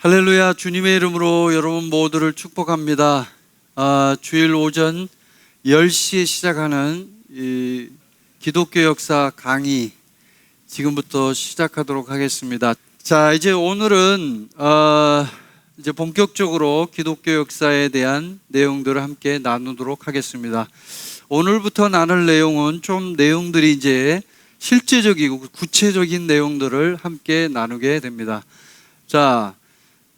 할렐루야. 주님의 이름으로 여러분 모두를 축복합니다. 주일 오전 10시에 시작하는 이 기독교 역사 강의 지금부터 시작하도록 하겠습니다. 자, 이제 오늘은 이제 본격적으로 기독교 역사에 대한 내용들을 함께 나누도록 하겠습니다. 오늘부터 나눌 내용은 좀 내용들이 이제 실제적이고 구체적인 내용들을 함께 나누게 됩니다. 자,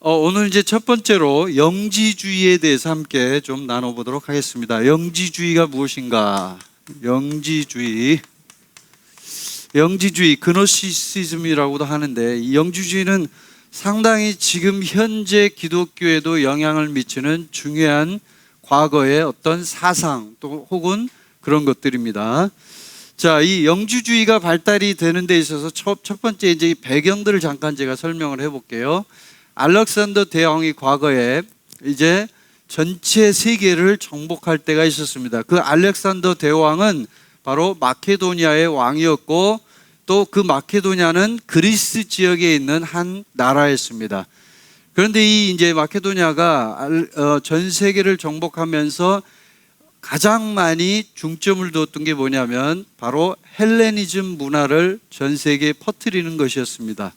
오늘 이제 첫 번째로 영지주의에 대해서 함께 좀 나눠보도록 하겠습니다. 영지주의가 무엇인가? 영지주의, 그노시시즘이라고도 하는데, 이 영지주의는 상당히 지금 현재 기독교에도 영향을 미치는 중요한 과거의 어떤 사상 또 혹은 그런 것들입니다. 자, 이 영지주의가 발달이 되는 데 있어서 첫 번째 이제 이 배경들을 잠깐 제가 설명을 해볼게요. 알렉산더 대왕이 과거에 이제 전체 세계를 정복할 때가 있었습니다. 그 알렉산더 대왕은 바로 마케도니아의 왕이었고, 또 그 마케도니아는 그리스 지역에 있는 한 나라였습니다. 그런데 이 이제 마케도니아가 전 세계를 정복하면서 가장 많이 중점을 두었던 게 뭐냐면 바로 헬레니즘 문화를 전 세계에 퍼뜨리는 것이었습니다.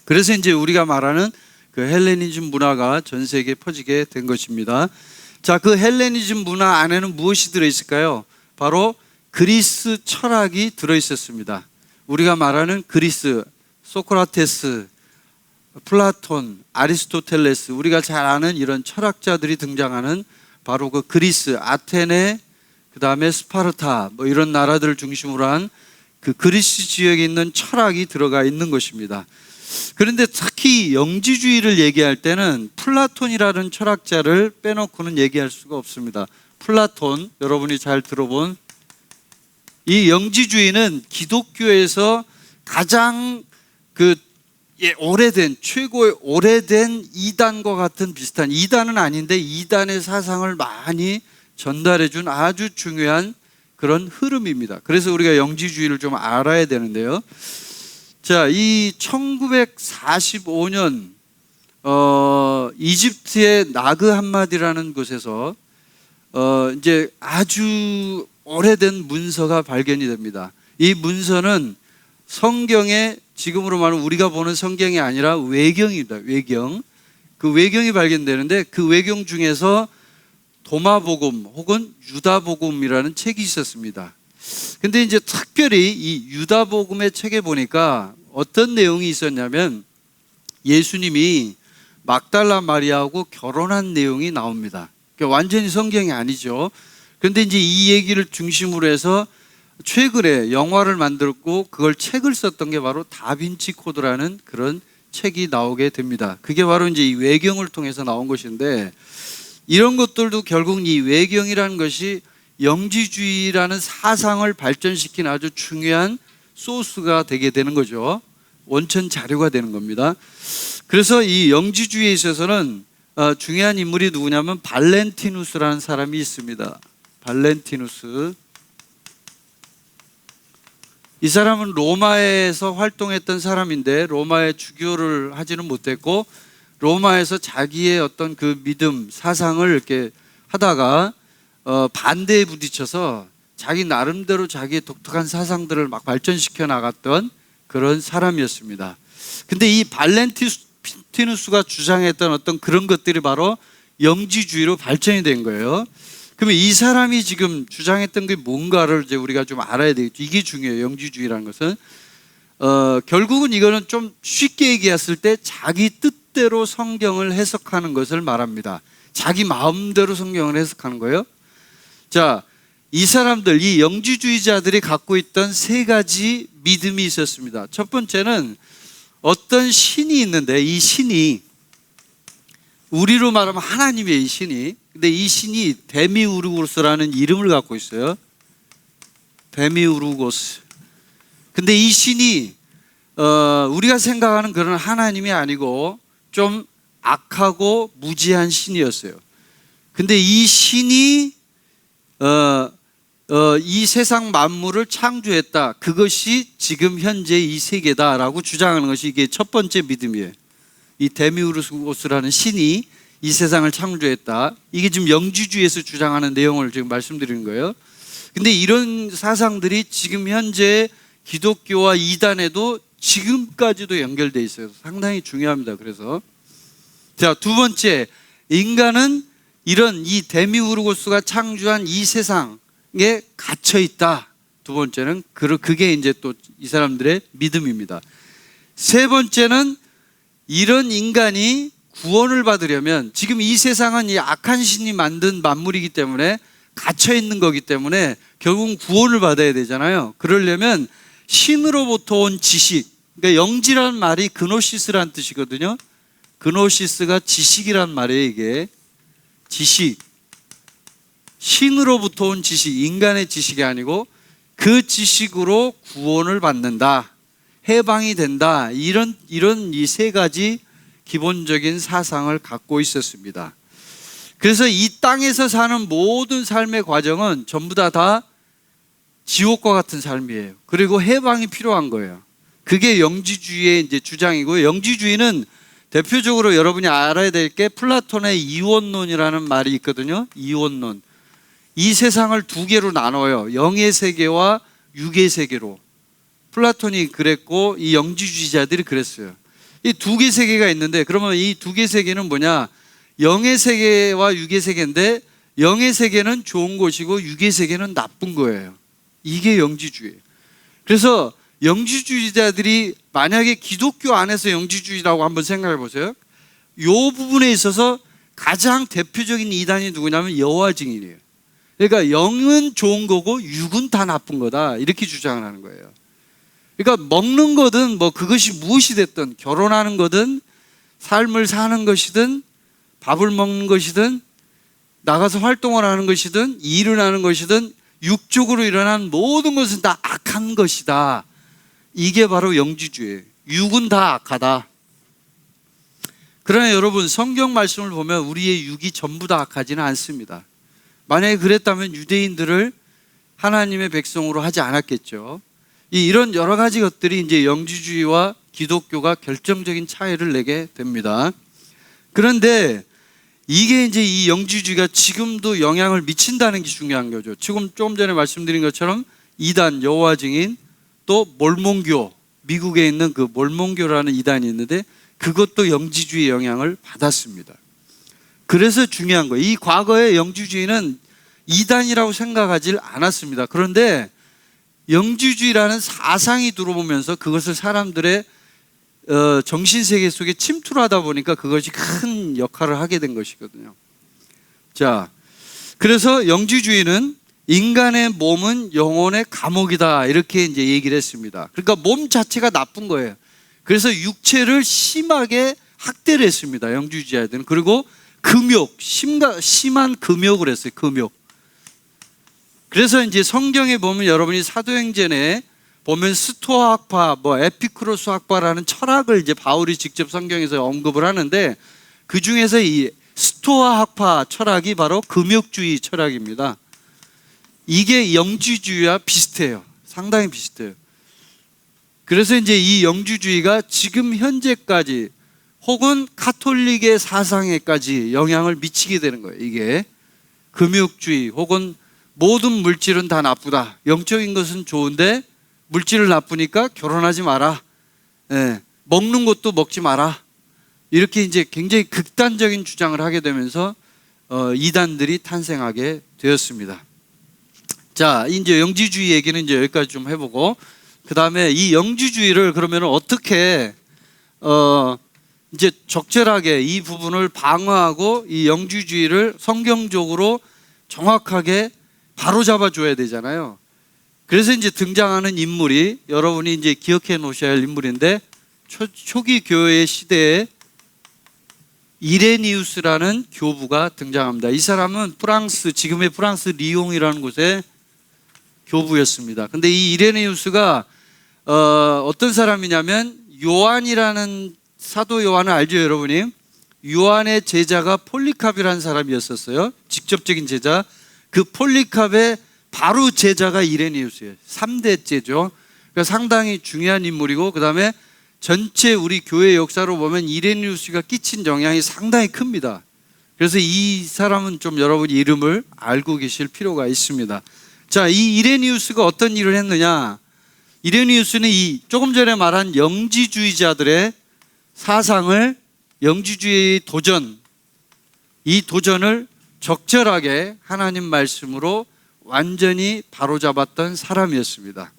그래서 이제 우리가 말하는 그 헬레니즘 문화가 전 세계에 퍼지게 된 것입니다. 자, 그 헬레니즘 문화 안에는 무엇이 들어있을까요? 바로 그리스 철학이 들어있었습니다. 우리가 말하는 그리스, 소크라테스, 플라톤, 아리스토텔레스, 우리가 잘 아는 이런 철학자들이 등장하는 바로 그 그리스, 아테네, 그 다음에 스파르타, 뭐 이런 나라들을 중심으로 한 그 그리스 지역에 있는 철학이 들어가 있는 것입니다. 그런데 특히 영지주의를 얘기할 때는 플라톤이라는 철학자를 빼놓고는 얘기할 수가 없습니다. 플라톤, 여러분이 잘 들어본 이 영지주의는 기독교에서 가장 최고의 오래된 이단과 같은 비슷한, 이단은 아닌데 이단의 사상을 많이 전달해 준 아주 중요한 그런 흐름입니다. 그래서 우리가 영지주의를 좀 알아야 되는데요. 자, 이 1945년 이집트의 나그 함마디라는 곳에서 이제 아주 오래된 문서가 발견이 됩니다. 이 문서는 성경의, 지금으로 말하면 우리가 보는 성경이 아니라 외경입니다. 외경. 그 외경이 발견되는데 그 외경 중에서 도마복음 혹은 유다복음이라는 책이 있었습니다. 근데 이제 특별히 이 유다복음의 책에 보니까 어떤 내용이 있었냐면 예수님이 막달라 마리아하고 결혼한 내용이 나옵니다. 그러니까 완전히 성경이 아니죠. 그런데 이제 이 얘기를 중심으로 해서 최근에 영화를 만들었고 그걸 책을 썼던 게 바로 다빈치 코드라는 그런 책이 나오게 됩니다. 그게 바로 이제 이 외경을 통해서 나온 것인데, 이런 것들도 결국 이 외경이라는 것이 영지주의라는 사상을 발전시킨 아주 중요한 소스가 되게 되는 거죠. 원천 자료가 되는 겁니다. 그래서 이 영지주의에 있어서는 중요한 인물이 누구냐면 발렌티누스라는 사람이 있습니다. 발렌티누스. 이 사람은 로마에서 활동했던 사람인데 로마에 주교를 하지는 못했고, 로마에서 자기의 어떤 그 믿음, 사상을 이렇게 하다가 반대에 부딪혀서 자기 나름대로 자기의 독특한 사상들을 막 발전시켜 나갔던 그런 사람이었습니다. 근데 이 발렌티누스가 주장했던 어떤 그런 것들이 바로 영지주의로 발전이 된 거예요. 그러면 이 사람이 지금 주장했던 게 뭔가를 이제 우리가 좀 알아야 되겠죠. 이게 중요해요. 영지주의라는 것은. 결국은 이거는 좀 쉽게 얘기했을 때 자기 뜻대로 성경을 해석하는 것을 말합니다. 자기 마음대로 성경을 해석하는 거예요. 자, 이 사람들, 이 영지주의자들이 갖고 있던 세 가지 믿음이 있었습니다. 첫 번째는 어떤 신이 있는데, 이 신이 우리로 말하면 하나님이에요. 이 신이. 근데 이 신이 데미우르고스라는 이름을 갖고 있어요. 데미우르고스. 근데 이 신이 우리가 생각하는 그런 하나님이 아니고 좀 악하고 무지한 신이었어요. 근데 이 신이 이 세상 만물을 창조했다. 그것이 지금 현재 이 세계다라고 주장하는 것이 이게 첫 번째 믿음이에요. 이 데미우르고스라는 신이 이 세상을 창조했다. 이게 지금 영지주의에서 주장하는 내용을 지금 말씀드리는 거예요. 근데 이런 사상들이 지금 현재 기독교와 이단에도 지금까지도 연결돼 있어요. 상당히 중요합니다. 그래서 자, 두 번째, 인간은 이런 이 데미우르고스가 창조한 이 세상에 갇혀 있다. 두 번째는 그게 이제 또 이 사람들의 믿음입니다. 세 번째는 이런 인간이 구원을 받으려면 지금 이 세상은 이 악한 신이 만든 만물이기 때문에 갇혀 있는 거기 때문에 결국은 구원을 받아야 되잖아요. 그러려면 신으로부터 온 지식, 그러니까 영지라는 말이 그노시스라는 뜻이거든요. 그노시스가 지식이란 말이에요. 이게 지식, 신으로부터 온 지식, 인간의 지식이 아니고 그 지식으로 구원을 받는다, 해방이 된다, 이런 이 세 가지 기본적인 사상을 갖고 있었습니다. 그래서 이 땅에서 사는 모든 삶의 과정은 전부 다 지옥과 같은 삶이에요. 그리고 해방이 필요한 거예요. 그게 영지주의의 이제 주장이고, 영지주의는 대표적으로 여러분이 알아야 될 게 플라톤의 이원론이라는 말이 있거든요. 이원론. 이 세상을 두 개로 나눠요. 영의 세계와 육의 세계로. 플라톤이 그랬고 이 영지주의자들이 그랬어요. 이 두 개 세계가 있는데, 그러면 이 두 개 세계는 뭐냐? 영의 세계와 육의 세계인데, 영의 세계는 좋은 것이고 육의 세계는 나쁜 거예요. 이게 영지주의예요. 그래서 영지주의자들이 만약에 기독교 안에서 영지주의라고 한번 생각해 보세요. 이 부분에 있어서 가장 대표적인 이단이 누구냐면 여호와 증인이에요. 그러니까 영은 좋은 거고 육은 다 나쁜 거다, 이렇게 주장을 하는 거예요. 그러니까 먹는 거든 뭐 그것이 무엇이 됐든, 결혼하는 거든 삶을 사는 것이든 밥을 먹는 것이든 나가서 활동을 하는 것이든 일을 하는 것이든 육적으로 일어난 모든 것은 다 악한 것이다. 이게 바로 영지주의예요. 육은 다 악하다. 그러나 여러분, 성경 말씀을 보면 우리의 육이 전부 다 악하지는 않습니다. 만약에 그랬다면 유대인들을 하나님의 백성으로 하지 않았겠죠. 이런 여러 가지 것들이 이제 영지주의와 기독교가 결정적인 차이를 내게 됩니다. 그런데 이게 이제 이 영지주의가 지금도 영향을 미친다는 게 중요한 거죠. 지금 조금 전에 말씀드린 것처럼 이단, 여호와 증인, 또 몰몬교, 미국에 있는 그 몰몬교라는 이단이 있는데 그것도 영지주의 영향을 받았습니다. 그래서 중요한 거예요. 이 과거의 영지주의는 이단이라고 생각하지 않았습니다. 그런데 영지주의라는 사상이 들어오면서 그것을 사람들의 정신세계 속에 침투를 하다 보니까 그것이 큰 역할을 하게 된 것이거든요. 자, 그래서 영지주의는 인간의 몸은 영혼의 감옥이다, 이렇게 이제 얘기를 했습니다. 그러니까 몸 자체가 나쁜 거예요. 그래서 육체를 심하게 학대를 했습니다, 영지주의자들은. 그리고 금욕, 심한 금욕을 했어요. 금욕. 그래서 이제 성경에 보면 여러분이 사도행전에 보면 스토아학파, 에피쿠로스 학파라는 철학을 이제 바울이 직접 성경에서 언급을 하는데, 그 중에서 이 스토아학파 철학이 바로 금욕주의 철학입니다. 이게 영지주의와 비슷해요. 상당히 비슷해요. 그래서 이제 이 영지주의가 지금 현재까지 혹은 가톨릭의 사상에까지 영향을 미치게 되는 거예요. 이게 금욕주의, 혹은 모든 물질은 다 나쁘다, 영적인 것은 좋은데 물질을 나쁘니까 결혼하지 마라, 먹는 것도 먹지 마라, 이렇게 이제 굉장히 극단적인 주장을 하게 되면서 이단들이 탄생하게 되었습니다. 자, 이제 영지주의 얘기는 이제 여기까지 좀 해보고, 그 다음에 이 영지주의를 그러면 어떻게 이제 적절하게 이 부분을 방어하고 이 영지주의를 성경적으로 정확하게 바로잡아 줘야 되잖아요. 그래서 이제 등장하는 인물이 여러분이 이제 기억해 놓으셔야 할 인물인데, 초기 교회 시대에 이레니우스라는 교부가 등장합니다. 이 사람은 프랑스, 지금의 프랑스 리옹이라는 곳의 교부였습니다. 근데 이 이레니우스가 어떤 사람이냐면, 요한이라는, 사도 요한을 알죠, 여러분이? 요한의 제자가 폴리캅이라는 사람이었었어요. 직접적인 제자. 그 폴리캅의 바로 제자가 이레니우스예요. 3대째죠. 그러니까 상당히 중요한 인물이고, 그 다음에 전체 우리 교회 역사로 보면 이레니우스가 끼친 영향이 상당히 큽니다. 그래서 이 사람은 좀 여러분이 이름을 알고 계실 필요가 있습니다. 자, 이 이레니우스가 어떤 일을 했느냐? 이레니우스는 이 조금 전에 말한 영지주의자들의 사상을, 영지주의의 도전, 이 도전을 적절하게 하나님 말씀으로 완전히 바로잡았던 사람이었습니다.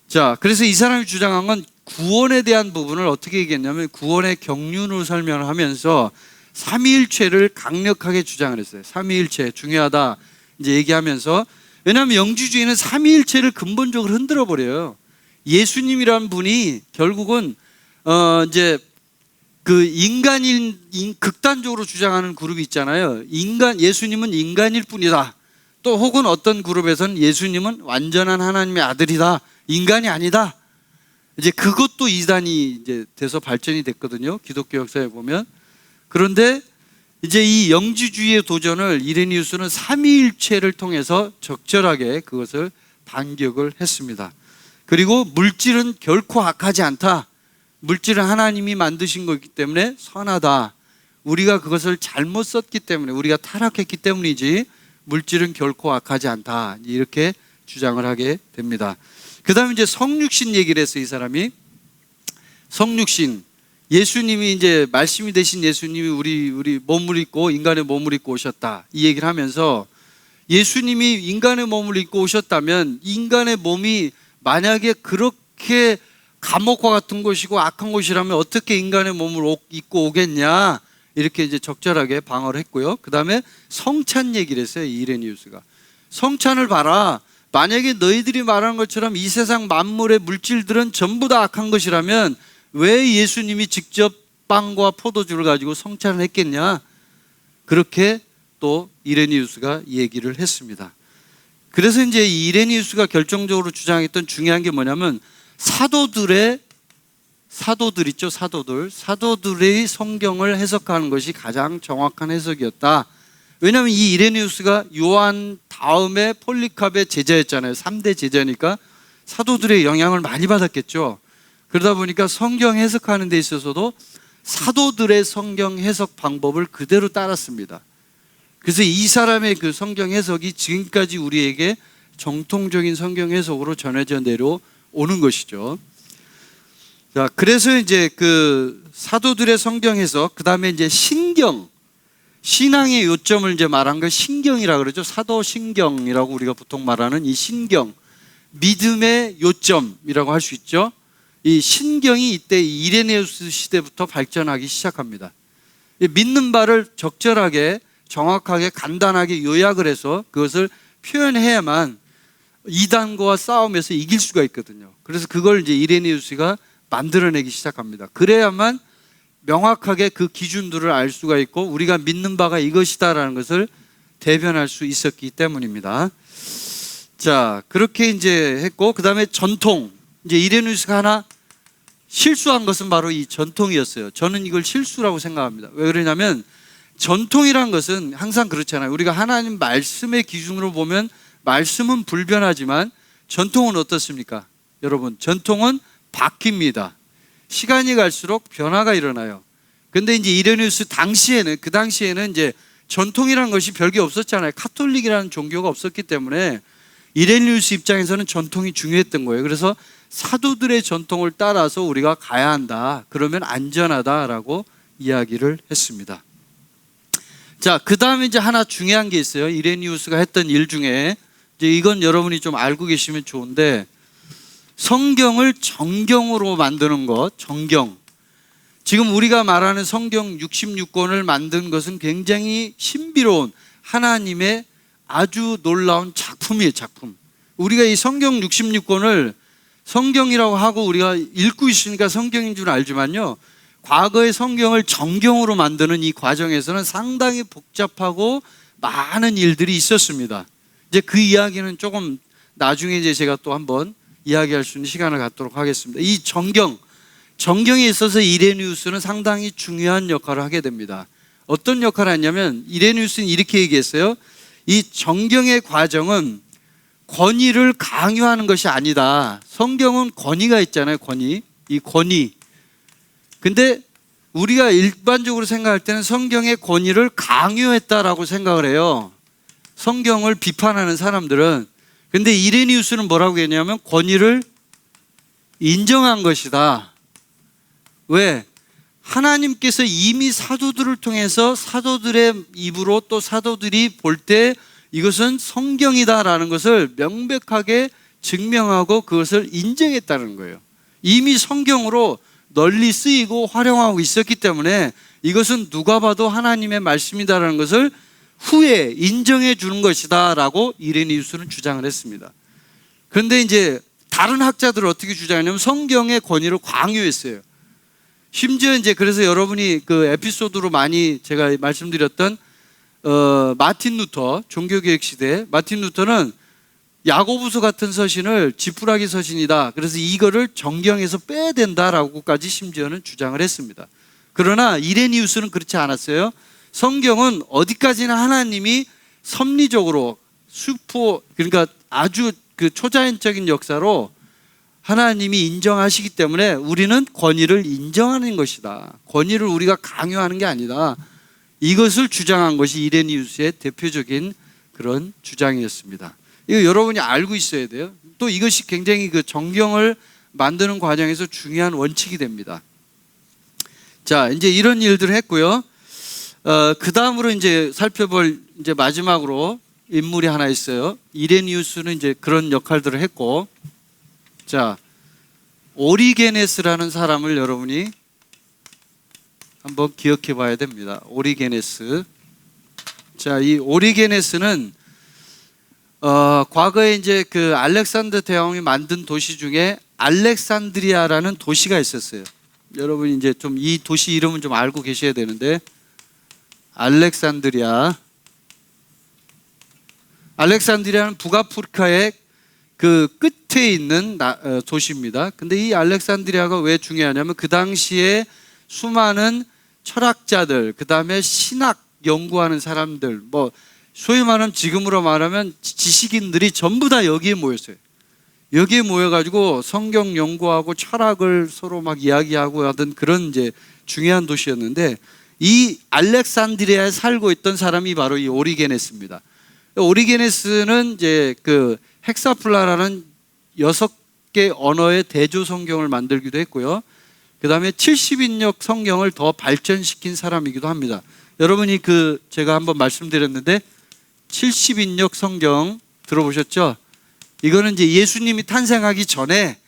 자, 그래서 이 사람이 주장한 건 구원에 대한 부분을 어떻게 얘기했냐면 구원의 경륜으로 설명을 하면서 삼위일체를 강력하게 주장을 했어요. 삼위일체 중요하다 이제 얘기하면서, 왜냐하면 영지주의는 삼위일체를 근본적으로 흔들어 버려요. 예수님이라는 분이 결국은 이제 그 인간인 극단적으로 주장하는 그룹이 있잖아요. 예수님은 인간일 뿐이다. 또 혹은 어떤 그룹에서는 예수님은 완전한 하나님의 아들이다. 인간이 아니다. 이제 그것도 이단이 이제 돼서 발전이 됐거든요. 기독교 역사에 보면. 그런데 이제 이 영지주의의 도전을 이레니우스는 삼위일체를 통해서 적절하게 그것을 반격을 했습니다. 그리고 물질은 결코 악하지 않다. 물질은 하나님이 만드신 거기 때문에 선하다. 우리가 그것을 잘못 썼기 때문에, 우리가 타락했기 때문이지 물질은 결코 악하지 않다. 이렇게 주장을 하게 됩니다. 그 다음에 이제 성육신 얘기를 했어요. 이 사람이 성육신, 예수님이 이제 말씀이 되신 예수님이 우리 몸을 입고 인간의 몸을 입고 오셨다, 이 얘기를 하면서 예수님이 인간의 몸을 입고 오셨다면 인간의 몸이 만약에 그렇게 감옥과 같은 곳이고 악한 곳이라면 어떻게 인간의 몸을 입고 오겠냐, 이렇게 이제 적절하게 방어를 했고요. 그 다음에 성찬 얘기를 했어요. 이레니우스가 성찬을 봐라. 만약에 너희들이 말하는 것처럼 이 세상 만물의 물질들은 전부 다 악한 것이라면 왜 예수님이 직접 빵과 포도주를 가지고 성찬을 했겠냐, 그렇게 또 이레니우스가 얘기를 했습니다. 그래서 이제 이레니우스가 결정적으로 주장했던 중요한 게 뭐냐면 사도들 있죠. 사도들의 성경을 해석하는 것이 가장 정확한 해석이었다. 왜냐하면 이 이레니우스가 요한 다음에 폴리캅의 제자였잖아요. 3대 제자니까 사도들의 영향을 많이 받았겠죠. 그러다 보니까 성경 해석하는 데 있어서도 사도들의 성경 해석 방법을 그대로 따랐습니다. 그래서 이 사람의 그 성경 해석이 지금까지 우리에게 정통적인 성경 해석으로 전해져 내려오는 것이죠. 자, 그래서 이제 그 사도들의 성경 해석, 그 다음에 이제 신경, 신앙의 요점을 이제 말한 걸 신경이라 그러죠. 사도신경이라고 우리가 보통 말하는 이 신경, 믿음의 요점이라고 할 수 있죠. 이 신경이 이때 이레네우스 시대부터 발전하기 시작합니다. 믿는 바를 적절하게, 정확하게, 간단하게 요약을 해서 그것을 표현해야만 이단과 싸움에서 이길 수가 있거든요. 그래서 그걸 이제 이레네우스가 만들어내기 시작합니다. 그래야만 명확하게 그 기준들을 알 수가 있고 우리가 믿는 바가 이것이다라는 것을 대변할 수 있었기 때문입니다. 자, 그렇게 이제 했고, 그 다음에 전통. 이제 이레누스가 하나 실수한 것은 바로 이 전통이었어요. 저는 이걸 실수라고 생각합니다. 왜 그러냐면 전통이란 것은 항상 그렇잖아요. 우리가 하나님 말씀의 기준으로 보면 말씀은 불변하지만 전통은 어떻습니까? 여러분, 전통은 바뀝니다. 시간이 갈수록 변화가 일어나요. 근데 이제 이레누스 당시에는, 그 당시에는 이제 전통이라는 것이 별게 없었잖아요. 카톨릭이라는 종교가 없었기 때문에 이레누스 입장에서는 전통이 중요했던 거예요. 그래서 사도들의 전통을 따라서 우리가 가야 한다. 그러면 안전하다라고 이야기를 했습니다. 자, 그 다음에 이제 하나 중요한 게 있어요. 이레니우스가 했던 일 중에, 이제 이건 여러분이 좀 알고 계시면 좋은데, 성경을 정경으로 만드는 것, 정경. 지금 우리가 말하는 성경 66권을 만든 것은 굉장히 신비로운 하나님의 아주 놀라운 작품이에요, 작품. 우리가 이 성경 66권을 성경이라고 하고 우리가 읽고 있으니까 성경인 줄 알지만요, 과거의 성경을 정경으로 만드는 이 과정에서는 상당히 복잡하고 많은 일들이 있었습니다. 이제 그 이야기는 조금 나중에 이제 제가 또 한번 이야기할 수 있는 시간을 갖도록 하겠습니다. 이 정경에 있어서 이레니우스는 상당히 중요한 역할을 하게 됩니다. 어떤 역할을 했냐면 이레니우스는 이렇게 얘기했어요. 이 정경의 과정은 권위를 강요하는 것이 아니다. 성경은 권위가 있잖아요. 권위. 이 권위, 근데 우리가 일반적으로 생각할 때는 성경의 권위를 강요했다라고 생각을 해요. 성경을 비판하는 사람들은. 근데 이레니우스는 뭐라고 했냐면 권위를 인정한 것이다. 왜? 하나님께서 이미 사도들을 통해서 사도들의 입으로 또 사도들이 볼 때 이것은 성경이다라는 것을 명백하게 증명하고 그것을 인정했다는 거예요. 이미 성경으로 널리 쓰이고 활용하고 있었기 때문에 이것은 누가 봐도 하나님의 말씀이다라는 것을 후에 인정해 주는 것이다 라고 이레니우스는 주장을 했습니다. 그런데 이제 다른 학자들은 어떻게 주장했냐면 성경의 권위를 강요했어요. 심지어 이제 그래서 여러분이 그 에피소드로 많이 제가 말씀드렸던 마틴 루터, 종교개혁 시대 마틴 루터는 야고보서 같은 서신을 지푸라기 서신이다. 그래서 이거를 정경에서 빼야 된다라고까지 심지어는 주장을 했습니다. 그러나 이레니우스는 그렇지 않았어요. 성경은 어디까지나 하나님이 섭리적으로 그러니까 아주 그 초자연적인 역사로 하나님이 인정하시기 때문에 우리는 권위를 인정하는 것이다. 권위를 우리가 강요하는 게 아니다. 이것을 주장한 것이 이레니우스의 대표적인 그런 주장이었습니다. 이거 여러분이 알고 있어야 돼요. 또 이것이 굉장히 그 정경을 만드는 과정에서 중요한 원칙이 됩니다. 자, 이제 이런 일들을 했고요. 그 다음으로 이제 살펴볼 이제 마지막으로 인물이 하나 있어요. 이레니우스는 이제 그런 역할들을 했고, 자, 오리게네스라는 사람을 여러분이 한번 기억해 봐야 됩니다. 오리게네스. 자, 이 오리게네스는 과거에 이제 그 알렉산더 대왕이 만든 도시 중에 알렉산드리아라는 도시가 있었어요. 여러분이 이제 좀 이 도시 이름은 좀 알고 계셔야 되는데, 알렉산드리아는 북아프리카의 그 끝에 있는 도시입니다. 근데 이 알렉산드리아가 왜 중요하냐면 그 당시에 수많은 철학자들, 그 다음에 신학 연구하는 사람들, 뭐 소위 말하면 지금으로 말하면 지식인들이 전부 다 여기에 모였어요. 여기에 모여가지고 성경 연구하고 철학을 서로 막 이야기하고 하던 그런 이제 중요한 도시였는데, 이 알렉산드리아에 살고 있던 사람이 바로 이 오리게네스입니다. 오리게네스는 이제 그 헥사플라라는 6개 언어의 대조 성경을 만들기도 했고요. 그 다음에 70인역 성경을 더 발전시킨 사람이기도 합니다. 여러분이 그 제가 한번 말씀드렸는데 70인역 성경 들어보셨죠? 이거는 이제 예수님이 탄생하기 전에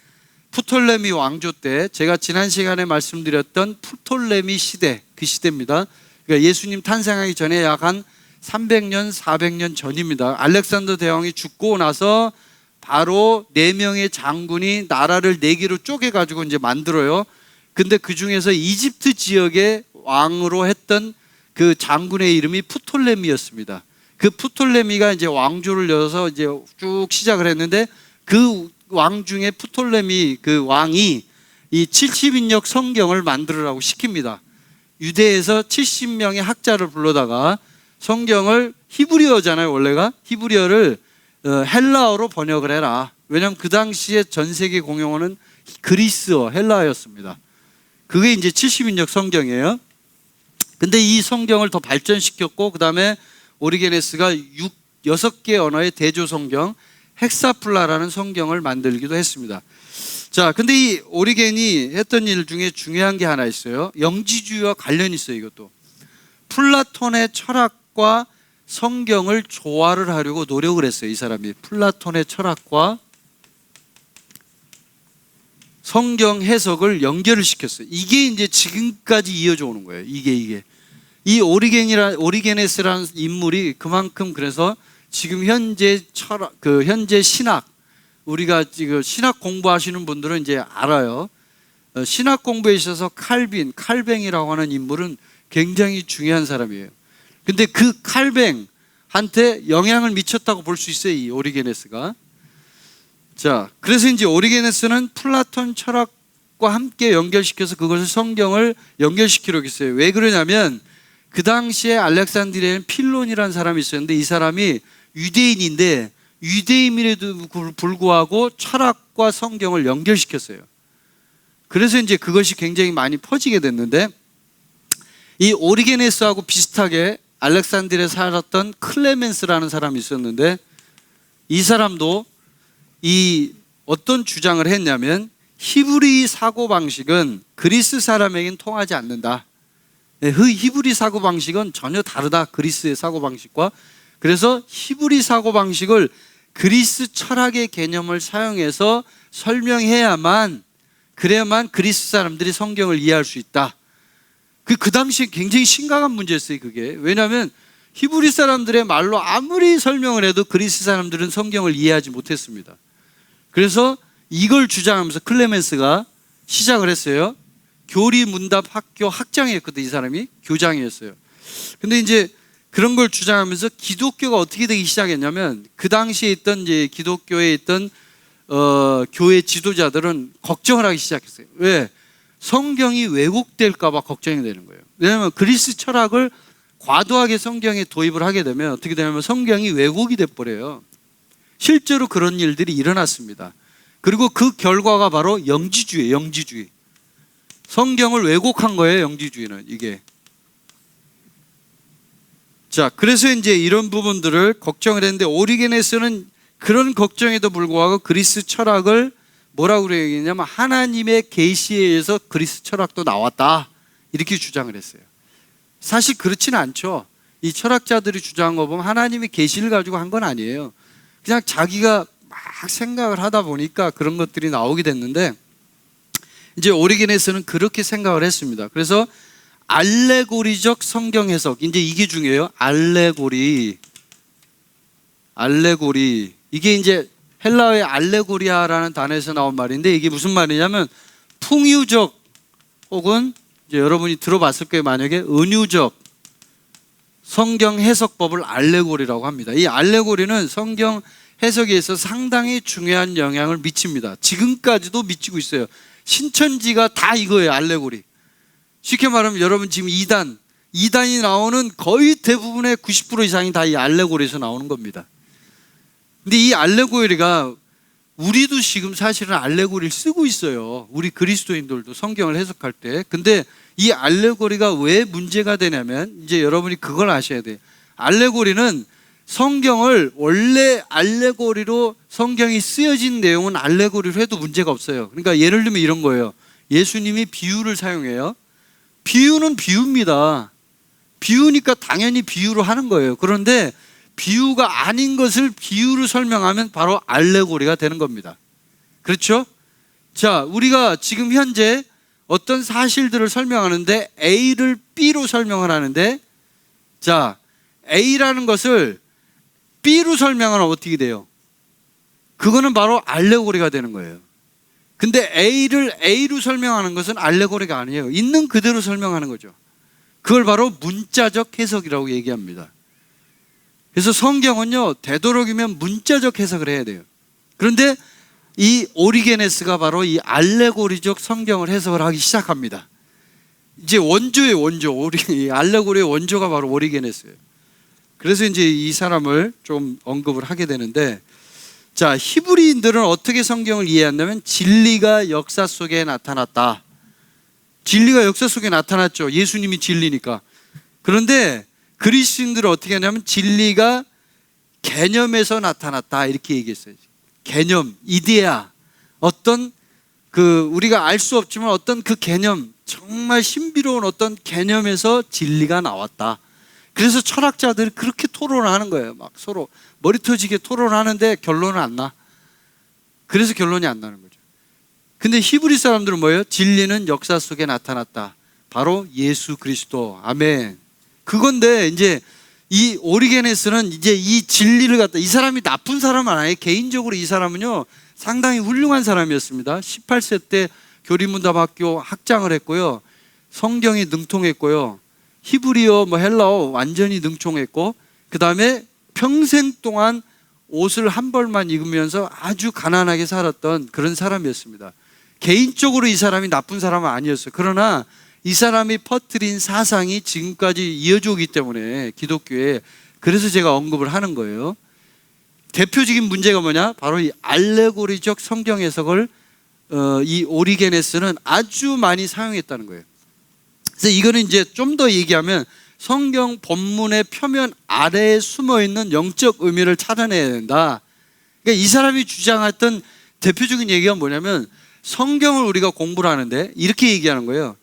프톨레미 왕조 때 제가 지난 시간에 말씀드렸던 프톨레미 시대, 그 시대입니다. 그러니까 예수님 탄생하기 전에 약 한 300년, 400년 전입니다. 알렉산더 대왕이 죽고 나서 바로 4명의 장군이 나라를 4개로 쪼개가지고 이제 만들어요. 근데 그 중에서 이집트 지역의 왕으로 했던 그 장군의 이름이 프톨레미였습니다. 그 프톨레미가 이제 왕조를 열어서 이제 쭉 시작을 했는데, 그 왕 중에 프톨레미 그 왕이 이 70인역 성경을 만들으라고 시킵니다. 유대에서 70명의 학자를 불러다가 성경을 히브리어잖아요, 원래가. 히브리어를 헬라어로 번역을 해라. 왜냐하면 그 당시에 전 세계 공용어는 그리스어, 헬라어였습니다. 그게 이제 70인역 성경이에요. 근데 이 성경을 더 발전시켰고, 그 다음에 오리게네스가 6개 언어의 대조 성경, 헥사플라라는 성경을 만들기도 했습니다. 자, 근데 이 오리겐이 했던 일 중에 중요한 게 하나 있어요. 영지주의와 관련이 있어요, 이것도. 플라톤의 철학과 성경을 조화를 하려고 노력을 했어요, 이 사람이. 플라톤의 철학과 성경 해석을 연결을 시켰어요. 이게 이제 지금까지 이어져 오는 거예요. 이게. 이 오리게네스라는 인물이 그만큼, 그래서 지금 현재 철학, 현재 신학, 우리가 지금 신학 공부하시는 분들은 이제 알아요. 신학 공부에 있어서 칼뱅이라고 하는 인물은 굉장히 중요한 사람이에요. 근데 그 칼뱅한테 영향을 미쳤다고 볼 수 있어요, 이 오리게네스가. 자, 그래서 이제 오리게네스는 플라톤 철학과 함께 연결시켜서 그것을 성경을 연결시키려고 했어요. 왜 그러냐면 그 당시에 알렉산드리아에는 필론이라는 사람이 있었는데, 이 사람이 유대인인데 유대인임에도 불구하고 철학과 성경을 연결시켰어요. 그래서 이제 그것이 굉장히 많이 퍼지게 됐는데, 이 오리게네스하고 비슷하게 알렉산드리아에 살았던 클레멘스라는 사람이 있었는데, 이 사람도 이 어떤 주장을 했냐면, 히브리 사고방식은 그리스 사람에겐 통하지 않는다. 히브리 사고방식은 전혀 다르다, 그리스의 사고방식과. 그래서 히브리 사고방식을 그리스 철학의 개념을 사용해서 설명해야만, 그래야만 그리스 사람들이 성경을 이해할 수 있다. 그 당시에 굉장히 심각한 문제였어요, 그게. 왜냐하면 히브리 사람들의 말로 아무리 설명을 해도 그리스 사람들은 성경을 이해하지 못했습니다. 그래서 이걸 주장하면서 클레멘스가 시작을 했어요. 교리문답 학교 학장이었거든요. 이 사람이 교장이었어요. 근데 이제 그런 걸 주장하면서 기독교가 어떻게 되기 시작했냐면, 그 당시에 있던 이제 기독교에 있던 교회 지도자들은 걱정을 하기 시작했어요. 왜? 성경이 왜곡될까봐 걱정이 되는 거예요. 왜냐하면 그리스 철학을 과도하게 성경에 도입을 하게 되면 어떻게 되냐면 성경이 왜곡이 돼버려요. 실제로 그런 일들이 일어났습니다. 그리고 그 결과가 바로 영지주의예요. 영지주의. 성경을 왜곡한 거예요. 영지주의는 이게. 자, 그래서 이제 이런 부분들을 걱정을 했는데, 오리게네스는 그런 걱정에도 불구하고 그리스 철학을 뭐라고 얘기했냐면, 하나님의 계시에 의해서 그리스 철학도 나왔다, 이렇게 주장을 했어요. 사실 그렇지는 않죠. 이 철학자들이 주장한 거 보면 하나님의 계시를 가지고 한 건 아니에요. 그냥 자기가 막 생각을 하다 보니까 그런 것들이 나오게 됐는데, 이제 오리게네스는 그렇게 생각을 했습니다. 그래서 알레고리적 성경 해석, 이제 이게 중요해요. 알레고리. 이게 이제 헬라어의 알레고리아라는 단어에서 나온 말인데, 이게 무슨 말이냐면 풍유적, 혹은 이제 여러분이 들어봤을 거예요. 만약에 은유적 성경 해석법을 알레고리라고 합니다. 이 알레고리는 성경 해석에 있어서 상당히 중요한 영향을 미칩니다. 지금까지도 미치고 있어요. 신천지가 다 이거예요. 알레고리. 쉽게 말하면 여러분 지금 2단이 나오는 거의 대부분의 90% 이상이 다 이 알레고리에서 나오는 겁니다. 근데 이 알레고리가, 우리도 지금 사실은 알레고리를 쓰고 있어요. 우리 그리스도인들도 성경을 해석할 때. 근데 이 알레고리가 왜 문제가 되냐면, 이제 여러분이 그걸 아셔야 돼요. 알레고리는 성경을, 원래 알레고리로 성경이 쓰여진 내용은 알레고리로 해도 문제가 없어요. 그러니까 예를 들면 이런 거예요. 예수님이 비유를 사용해요. 비유는 비유입니다. 비유니까 당연히 비유로 하는 거예요. 그런데 비유가 아닌 것을 비유로 설명하면 바로 알레고리가 되는 겁니다. 그렇죠? 자, 우리가 지금 현재 어떤 사실들을 설명하는데 A를 B로 설명을 하는데, 자, A라는 것을 B로 설명하면 어떻게 돼요? 그거는 바로 알레고리가 되는 거예요. 근데 A를 A로 설명하는 것은 알레고리가 아니에요. 있는 그대로 설명하는 거죠. 그걸 바로 문자적 해석이라고 얘기합니다. 그래서 성경은요, 되도록이면 문자적 해석을 해야 돼요. 그런데 이 오리게네스가 바로 이 알레고리적 성경을 해석을 하기 시작합니다. 이제 원조의 원조, 알레고리의 원조가 바로 오리게네스예요. 그래서 이제 이 사람을 좀 언급을 하게 되는데, 자, 히브리인들은 어떻게 성경을 이해한다면 진리가 역사 속에 나타났다. 진리가 역사 속에 나타났죠. 예수님이 진리니까. 그런데 그리스인들은 어떻게 하냐면 진리가 개념에서 나타났다, 이렇게 얘기했어요. 개념, 이데아, 어떤 우리가 알 수 없지만 어떤 그 개념, 정말 신비로운 어떤 개념에서 진리가 나왔다. 그래서 철학자들이 그렇게 토론을 하는 거예요. 막 서로 머리 터지게 토론하는데 결론은 안 나. 그래서 결론이 안 나는 거죠. 근데 히브리 사람들은 뭐예요? 진리는 역사 속에 나타났다. 바로 예수 그리스도. 아멘. 그건데 이제 이 오리게네스는 이제 이 진리를 갖다, 이 사람이 나쁜 사람은 아니에요. 개인적으로 이 사람은요, 상당히 훌륭한 사람이었습니다. 18세 때 교리문답학교 학장을 했고요. 성경이 능통했고요. 히브리어, 헬라어 완전히 능통했고, 그 다음에 평생 동안 옷을 한 벌만 입으면서 아주 가난하게 살았던 그런 사람이었습니다. 개인적으로 이 사람이 나쁜 사람은 아니었어요. 그러나 이 사람이 퍼뜨린 사상이 지금까지 이어져 오기 때문에 기독교에, 그래서 제가 언급을 하는 거예요. 대표적인 문제가 뭐냐? 바로 이 알레고리적 성경 해석을 이 오리게네스는 아주 많이 사용했다는 거예요. 그래서 이거는 이제 좀 더 얘기하면 성경 본문의 표면 아래에 숨어 있는 영적 의미를 찾아내야 된다. 그러니까 이 사람이 주장했던 대표적인 얘기가 뭐냐면 성경을 우리가 공부를 하는데 이렇게 얘기하는 거예요.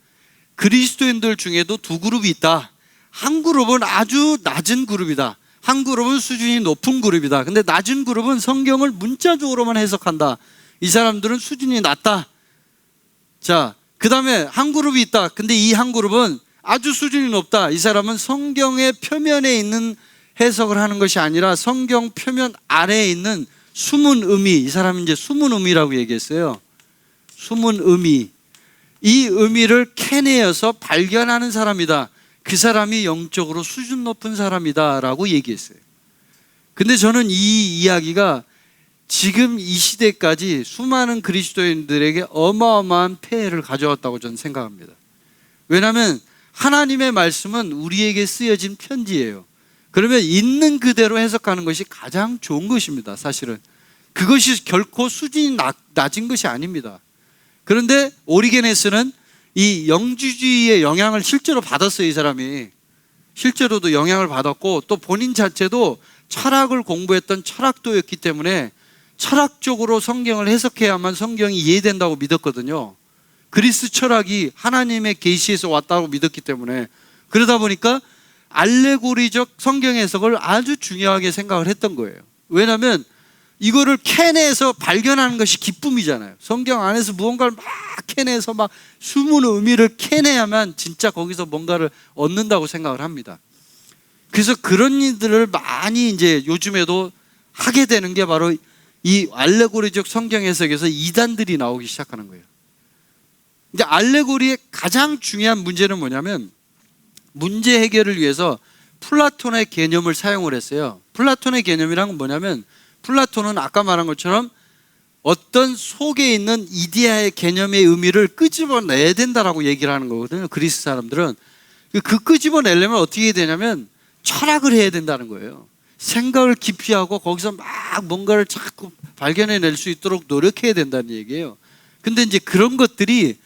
그리스도인들 중에도 두 그룹이 있다. 한 그룹은 아주 낮은 그룹이다. 한 그룹은 수준이 높은 그룹이다. 근데 낮은 그룹은 성경을 문자적으로만 해석한다. 이 사람들은 수준이 낮다. 자, 그 다음에 한 그룹이 있다. 근데 이 한 그룹은 아주 수준이 높다. 이 사람은 성경의 표면에 있는 해석을 하는 것이 아니라 성경 표면 아래에 있는 숨은 의미, 이 사람은 이제 숨은 의미라고 얘기했어요. 숨은 의미, 이 의미를 캐내어서 발견하는 사람이다. 그 사람이 영적으로 수준 높은 사람이다 라고 얘기했어요. 근데 저는 이 이야기가 지금 이 시대까지 수많은 그리스도인들에게 어마어마한 폐해를 가져왔다고 저는 생각합니다. 왜냐하면 하나님의 말씀은 우리에게 쓰여진 편지예요. 그러면 있는 그대로 해석하는 것이 가장 좋은 것입니다. 사실은 그것이 결코 수준이 낮은 것이 아닙니다. 그런데 오리게네스는 이 영주주의의 영향을 실제로 받았어요. 이 사람이 실제로도 영향을 받았고 또 본인 자체도 철학을 공부했던 철학도였기 때문에 철학적으로 성경을 해석해야만 성경이 이해된다고 믿었거든요. 그리스 철학이 하나님의 계시에서 왔다고 믿었기 때문에 그러다 보니까 알레고리적 성경 해석을 아주 중요하게 생각을 했던 거예요. 왜냐하면 이거를 캐내서 발견하는 것이 기쁨이잖아요. 성경 안에서 무언가를 막 캐내서 막 숨은 의미를 캐내야만 진짜 거기서 뭔가를 얻는다고 생각을 합니다. 그래서 그런 일들을 많이 이제 요즘에도 하게 되는 게 바로 이 알레고리적 성경 해석에서 이단들이 나오기 시작하는 거예요. 이제 알레고리의 가장 중요한 문제는 뭐냐면 문제 해결을 위해서 플라톤의 개념을 사용을 했어요. 플라톤의 개념이란 건 뭐냐면 플라톤은 아까 말한 것처럼 어떤 속에 있는 이데아의 개념의 의미를 끄집어내야 된다라고 얘기를 하는 거거든요. 그리스 사람들은 그 끄집어내려면 어떻게 해야 되냐면 철학을 해야 된다는 거예요. 생각을 깊이 하고 거기서 막 뭔가를 자꾸 발견해낼 수 있도록 노력해야 된다는 얘기예요. 근데 이제 그런 것들이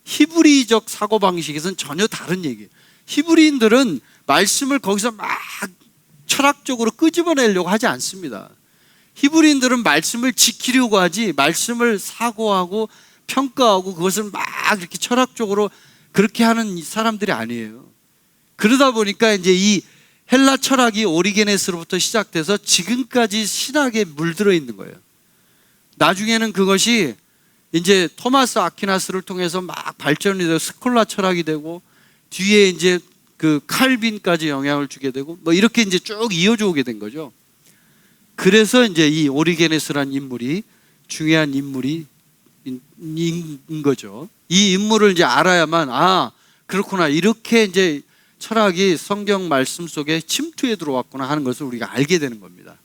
히브리적 사고방식에서는 전혀 다른 얘기예요. 히브리인들은 말씀을 거기서 막 철학적으로 끄집어내려고 하지 않습니다. 히브리인들은 말씀을 지키려고 하지 말씀을 사고하고 평가하고 그것을 막 이렇게 철학적으로 그렇게 하는 사람들이 아니에요. 그러다 보니까 이제 이 헬라 철학이 오리게네스로부터 시작돼서 지금까지 신학에 물들어 있는 거예요. 나중에는 그것이 이제 토마스 아퀴나스를 통해서 막 발전이 되고 스콜라 철학이 되고 뒤에 이제 그 칼빈까지 영향을 주게 되고 뭐 이렇게 이제 쭉 이어져 오게 된 거죠. 그래서 이제 이 오리게네스라는 인물이 중요한 인물이 인 거죠. 이 인물을 이제 알아야만 그렇구나 이렇게 이제 철학이 성경 말씀 속에 침투해 들어왔구나 하는 것을 우리가 알게 되는 겁니다.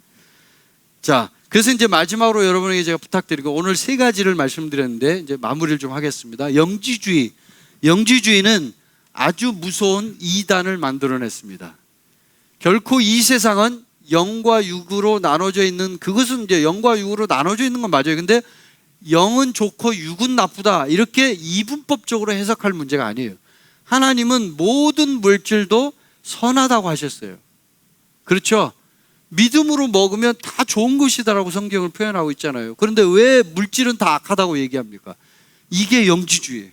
자, 그래서 이제 마지막으로 여러분에게 제가 부탁드리고 오늘 세 가지를 말씀드렸는데 이제 마무리를 좀 하겠습니다. 영지주의는 아주 무서운 이단을 만들어냈습니다. 결코 이 세상은 영과 육으로 나눠져 있는 그것은 이제 영과 육으로 나눠져 있는 건 맞아요. 근데 영은 좋고 육은 나쁘다 이렇게 이분법적으로 해석할 문제가 아니에요. 하나님은 모든 물질도 선하다고 하셨어요. 그렇죠? 믿음으로 먹으면 다 좋은 것이다라고 성경을 표현하고 있잖아요. 그런데 왜 물질은 다 악하다고 얘기합니까? 이게 영지주의예요.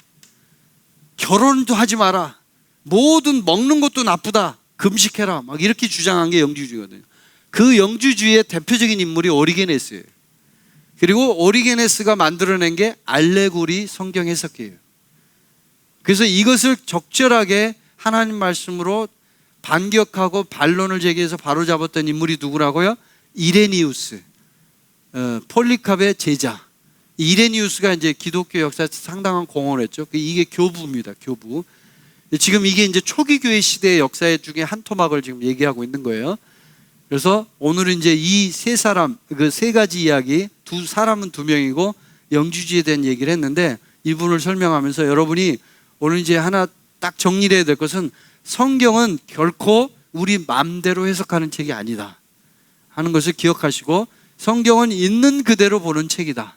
결혼도 하지 마라. 모든 먹는 것도 나쁘다. 금식해라. 막 이렇게 주장한 게 영지주의거든요. 그 영지주의의 대표적인 인물이 오리게네스예요. 그리고 오리게네스가 만들어낸 게 알레고리 성경 해석이에요. 그래서 이것을 적절하게 하나님 말씀으로 반격하고 반론을 제기해서 바로잡았던 인물이 누구라고요? 이레니우스, 폴리캅의 제자. 이레니우스가 이제 기독교 역사에 상당한 공헌을 했죠. 이게 교부입니다. 교부. 지금 이게 이제 초기 교회 시대의 역사 중에 한 토막을 지금 얘기하고 있는 거예요. 그래서 오늘은 이제 이 세 사람, 그 세 가지 이야기, 두 사람은 두 명이고 영주주의에 대한 얘기를 했는데 이분을 설명하면서 여러분이 오늘 이제 하나 딱 정리해야 될 것은 성경은 결코 우리 마음대로 해석하는 책이 아니다 하는 것을 기억하시고 성경은 있는 그대로 보는 책이다.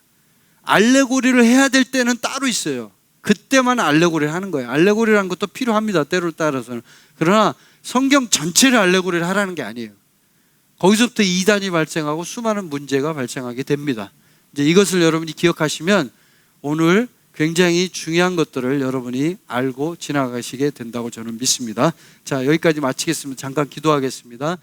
알레고리를 해야 될 때는 따로 있어요. 그때만 알레고리를 하는 거예요. 알레고리라는 것도 필요합니다. 때를 따라서는. 그러나 성경 전체를 알레고리를 하라는 게 아니에요. 거기서부터 이단이 발생하고 수많은 문제가 발생하게 됩니다. 이제 이것을 여러분이 기억하시면 오늘 굉장히 중요한 것들을 여러분이 알고 지나가시게 된다고 저는 믿습니다. 자, 여기까지 마치겠습니다. 잠깐 기도하겠습니다.